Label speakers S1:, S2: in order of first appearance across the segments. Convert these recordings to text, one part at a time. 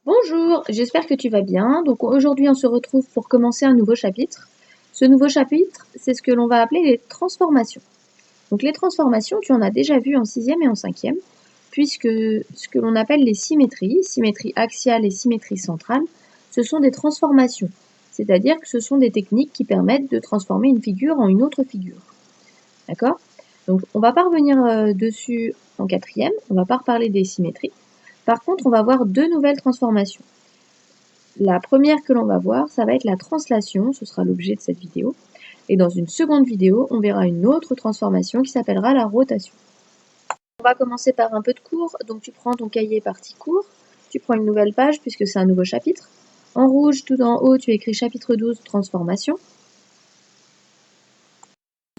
S1: Bonjour, j'espère que tu vas bien. Donc aujourd'hui, on se retrouve pour commencer un nouveau chapitre. Ce nouveau chapitre, c'est ce que l'on va appeler les transformations. Donc les transformations, tu en as déjà vu en sixième et en cinquième, puisque ce que l'on appelle les symétrie axiale et symétrie centrale, ce sont des transformations. C'est-à-dire que ce sont des techniques qui permettent de transformer une figure en une autre figure. D'accord? Donc on va pas revenir dessus en quatrième, on va pas reparler des symétries. Par contre, on va voir deux nouvelles transformations. La première que l'on va voir, ça va être la translation, ce sera l'objet de cette vidéo. Et dans une seconde vidéo, on verra une autre transformation qui s'appellera la rotation. On va commencer par un peu de cours, donc tu prends ton cahier partie cours, tu prends une nouvelle page puisque c'est un nouveau chapitre. En rouge, tout en haut, tu écris chapitre 12, transformation.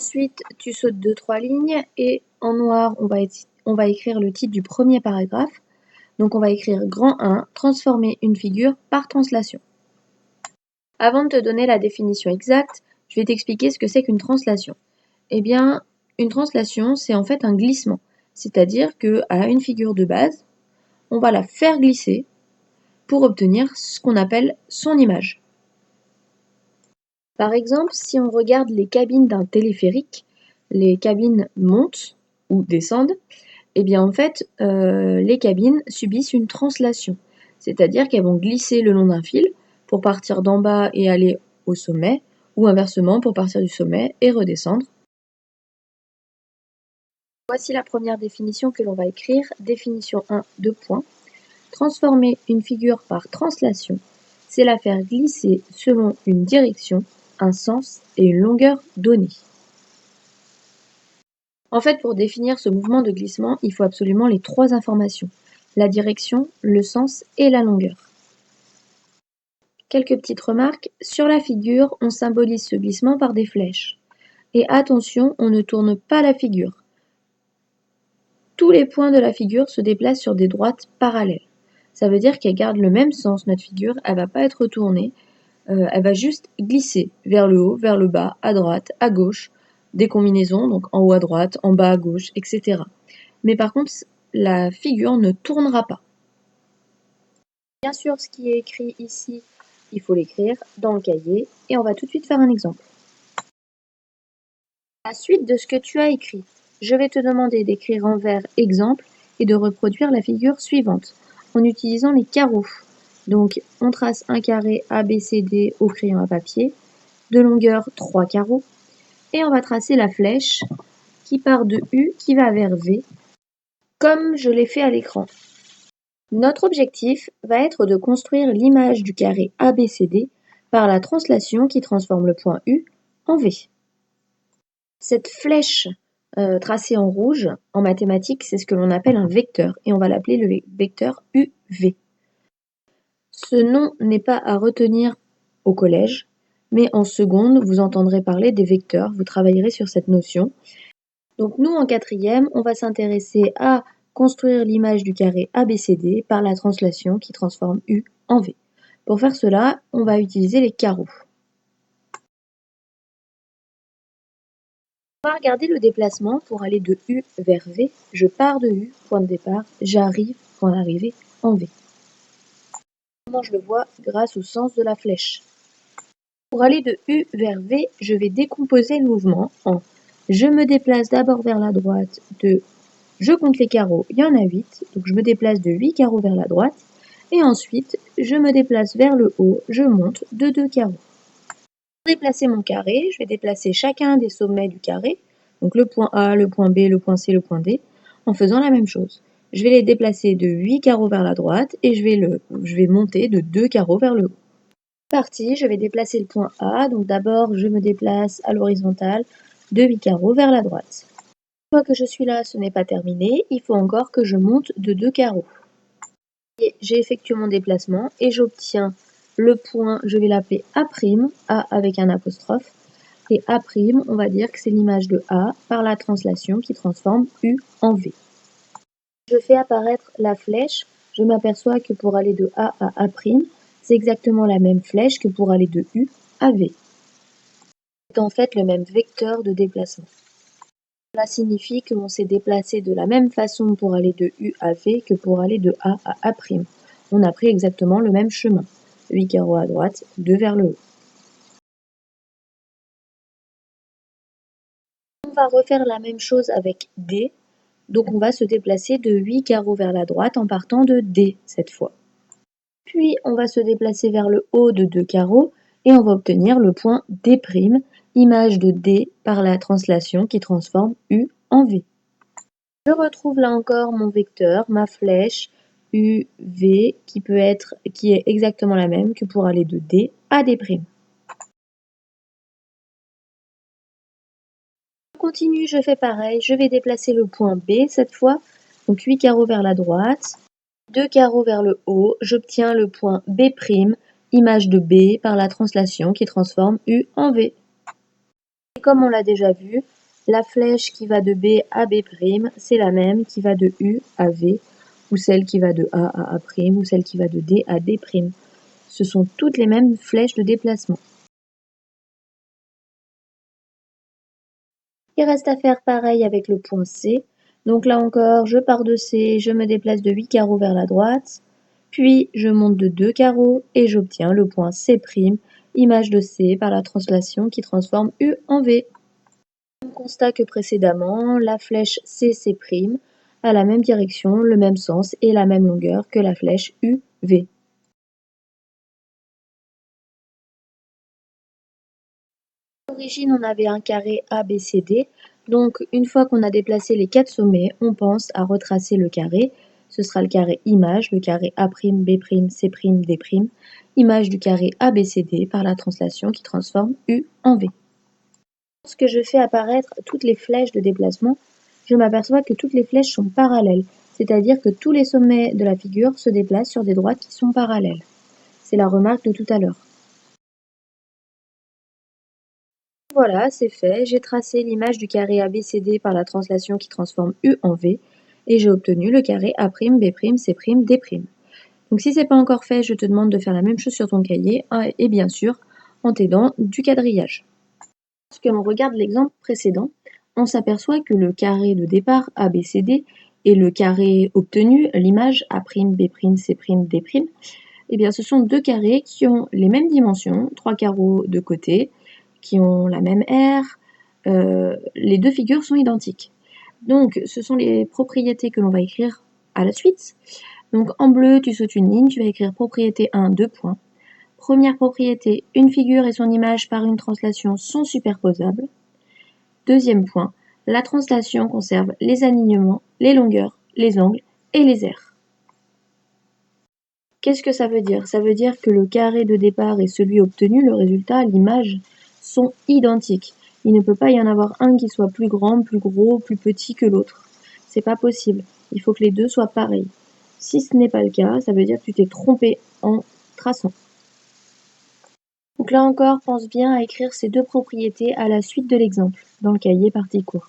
S1: Ensuite, tu sautes 2-3 lignes et en noir, on va écrire le titre du premier paragraphe. Donc on va écrire grand 1, transformer une figure par translation. Avant de te donner la définition exacte, je vais t'expliquer ce que c'est qu'une translation. Eh bien, une translation, c'est en fait un glissement. C'est-à-dire qu'à une figure de base, on va la faire glisser pour obtenir ce qu'on appelle son image. Par exemple, si on regarde les cabines d'un téléphérique, les cabines montent ou descendent, eh bien en fait, les cabines subissent une translation. C'est-à-dire qu'elles vont glisser le long d'un fil pour partir d'en bas et aller au sommet, ou inversement pour partir du sommet et redescendre. Voici la première définition que l'on va écrire. Définition 1, 2 points. Transformer une figure par translation, c'est la faire glisser selon une direction, un sens et une longueur donnée. En fait, pour définir ce mouvement de glissement, il faut absolument les trois informations: la direction, le sens et la longueur. Quelques petites remarques. Sur la figure, on symbolise ce glissement par des flèches. Et attention, on ne tourne pas la figure. Tous les points de la figure se déplacent sur des droites parallèles. Ça veut dire qu'elle garde le même sens, notre figure, elle va pas être tournée, elle va juste glisser vers le haut, vers le bas, à droite, à gauche, des combinaisons, donc en haut à droite, en bas à gauche, etc. Mais par contre, la figure ne tournera pas. Bien sûr, ce qui est écrit ici, il faut l'écrire dans le cahier et on va tout de suite faire un exemple. À la suite de ce que tu as écrit, je vais te demander d'écrire en vert exemple et de reproduire la figure suivante en utilisant les carreaux. Donc, on trace un carré ABCD au crayon à papier, de longueur 3 carreaux, et on va tracer la flèche qui part de U qui va vers V, comme je l'ai fait à l'écran. Notre objectif va être de construire l'image du carré ABCD par la translation qui transforme le point U en V. Cette flèche tracée en rouge, en mathématiques, c'est ce que l'on appelle un vecteur, et on va l'appeler le vecteur UV. Ce nom n'est pas à retenir au collège, mais en seconde, vous entendrez parler des vecteurs, vous travaillerez sur cette notion. Donc nous, en quatrième, on va s'intéresser à construire l'image du carré ABCD par la translation qui transforme U en V. Pour faire cela, on va utiliser les carreaux. On va regarder le déplacement pour aller de U vers V. Je pars de U, point de départ, j'arrive, point d'arrivée, en V. Comment je le vois? Grâce au sens de la flèche. Pour aller de U vers V, je vais décomposer le mouvement en je me déplace d'abord vers la droite de je compte les carreaux, il y en a 8, donc je me déplace de 8 carreaux vers la droite, et ensuite je me déplace vers le haut, je monte de 2 carreaux. Pour déplacer mon carré, je vais déplacer chacun des sommets du carré, donc le point A, le point B, le point C, le point D, en faisant la même chose. Je vais les déplacer de 8 carreaux vers la droite et je vais monter de 2 carreaux vers le haut. Parti, je vais déplacer le point A, donc d'abord je me déplace à l'horizontale de 8 carreaux vers la droite. Une fois que je suis là, ce n'est pas terminé, il faut encore que je monte de 2 carreaux. J'ai effectué mon déplacement et j'obtiens le point, je vais l'appeler A', A avec un apostrophe, et A', on va dire que c'est l'image de A par la translation qui transforme U en V. Je fais apparaître la flèche, je m'aperçois que pour aller de A à A', c'est exactement la même flèche que pour aller de U à V. C'est en fait le même vecteur de déplacement. Cela signifie que l'on s'est déplacé de la même façon pour aller de U à V que pour aller de A à A'. on a pris exactement le même chemin. 8 carreaux à droite, 2 vers le haut. On va refaire la même chose avec D. Donc on va se déplacer de 8 carreaux vers la droite en partant de D cette fois. Puis on va se déplacer vers le haut de 2 carreaux et on va obtenir le point D', image de D par la translation qui transforme U en V. Je retrouve là encore mon vecteur, ma flèche UV qui est exactement la même que pour aller de D à D'. Je continue, je fais pareil, je vais déplacer le point B cette fois, donc 8 carreaux vers la droite, 2 carreaux vers le haut, j'obtiens le point B', image de B par la translation qui transforme U en V. Et comme on l'a déjà vu, la flèche qui va de B à B', c'est la même qui va de U à V, ou celle qui va de A à A', ou celle qui va de D à D'. Ce sont toutes les mêmes flèches de déplacement. Il reste à faire pareil avec le point C. Donc là encore, je pars de C, je me déplace de 8 carreaux vers la droite, puis je monte de 2 carreaux et j'obtiens le point C', image de C par la translation qui transforme U en V. Même constat que précédemment, la flèche CC' a la même direction, le même sens et la même longueur que la flèche UV. À l'origine, on avait un carré ABCD, donc une fois qu'on a déplacé les 4 sommets, on pense à retracer le carré. Ce sera le carré image, le carré A', B', C', D', image du carré ABCD par la translation qui transforme U en V. Lorsque je fais apparaître toutes les flèches de déplacement, je m'aperçois que toutes les flèches sont parallèles, c'est-à-dire que tous les sommets de la figure se déplacent sur des droites qui sont parallèles. C'est la remarque de tout à l'heure. Voilà, c'est fait, j'ai tracé l'image du carré ABCD par la translation qui transforme U en V, et j'ai obtenu le carré A', B', C', D'. Donc si c'est pas encore fait, je te demande de faire la même chose sur ton cahier, et bien sûr, en t'aidant du quadrillage. Lorsqu'on regarde l'exemple précédent, on s'aperçoit que le carré de départ ABCD et le carré obtenu, l'image A', B', C', D', eh bien ce sont deux carrés qui ont les mêmes dimensions, 3 carreaux de côté, qui ont la même aire, les deux figures sont identiques. Donc ce sont les propriétés que l'on va écrire à la suite. Donc en bleu, tu sautes une ligne, tu vas écrire propriété 1, 2 points. Première propriété, une figure et son image par une translation sont superposables. Deuxième point, la translation conserve les alignements, les longueurs, les angles et les aires. Qu'est-ce que ça veut dire? Ça veut dire que le carré de départ et celui obtenu, le résultat, l'image, sont identiques. Il ne peut pas y en avoir un qui soit plus grand, plus gros, plus petit que l'autre. C'est pas possible. Il faut que les deux soient pareils. Si ce n'est pas le cas, ça veut dire que tu t'es trompé en traçant. Donc là encore, pense bien à écrire ces deux propriétés à la suite de l'exemple, dans le cahier partie cours.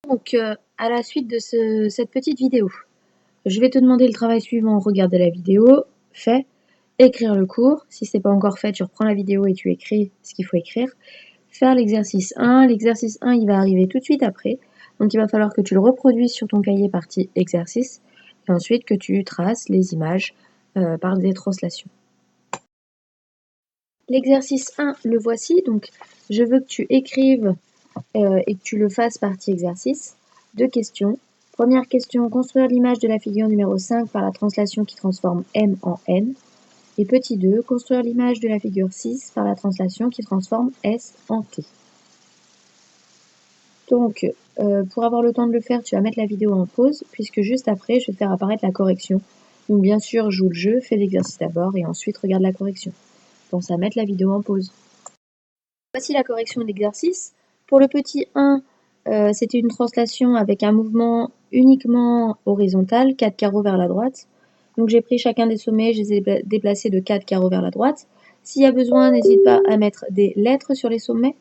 S1: Donc à la suite de cette petite vidéo, je vais te demander le travail suivant, regarder la vidéo, fait, écrire le cours. Si ce n'est pas encore fait, tu reprends la vidéo et tu écris ce qu'il faut écrire. Faire l'exercice 1. L'exercice 1, il va arriver tout de suite après. Donc il va falloir que tu le reproduises sur ton cahier partie exercice et ensuite que tu traces les images par des translations. L'exercice 1, le voici. Donc je veux que tu écrives et que tu le fasses partie exercice. 2 questions. Première question, construire l'image de la figure numéro 5 par la translation qui transforme M en N. Et petit 2, construire l'image de la figure 6 par la translation qui transforme S en T. Donc, pour avoir le temps de le faire, tu vas mettre la vidéo en pause, puisque juste après, je vais faire apparaître la correction. Donc bien sûr, joue le jeu, fais l'exercice d'abord, et ensuite regarde la correction. Pense à mettre la vidéo en pause. Voici la correction de l'exercice. Pour le petit 1, c'était une translation avec un mouvement uniquement horizontal, 4 carreaux vers la droite. Donc j'ai pris chacun des sommets, je les ai déplacés de 4 carreaux vers la droite. S'il y a besoin, n'hésite pas à mettre des lettres sur les sommets.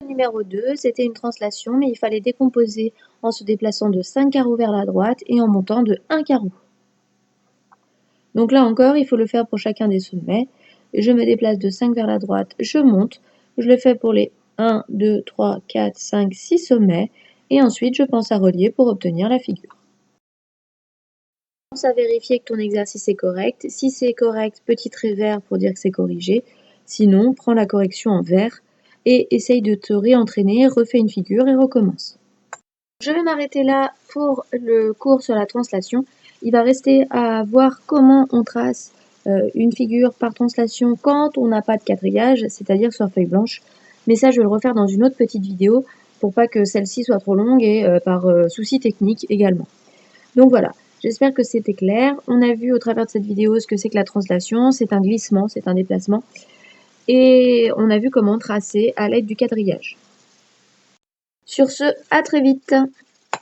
S1: Numéro 2, c'était une translation, mais il fallait décomposer en se déplaçant de 5 carreaux vers la droite et en montant de 1 carreau. Donc là encore, il faut le faire pour chacun des sommets. Je me déplace de 5 vers la droite, je monte. Je le fais pour les 1, 2, 3, 4, 5, 6 sommets. Et ensuite, je pense à relier pour obtenir la figure. Pense à vérifier que ton exercice est correct. Si c'est correct, petit trait vert pour dire que c'est corrigé. Sinon, prends la correction en vert et essaye de te réentraîner, refais une figure et recommence. Je vais m'arrêter là pour le cours sur la translation. Il va rester à voir comment on trace une figure par translation quand on n'a pas de quadrillage, c'est-à-dire sur feuille blanche. Mais ça, je vais le refaire dans une autre petite vidéo pour pas que celle-ci soit trop longue et par souci technique également. Donc voilà, j'espère que c'était clair. On a vu au travers de cette vidéo ce que c'est que la translation, c'est un glissement, c'est un déplacement. Et on a vu comment tracer à l'aide du quadrillage. Sur ce, à très vite!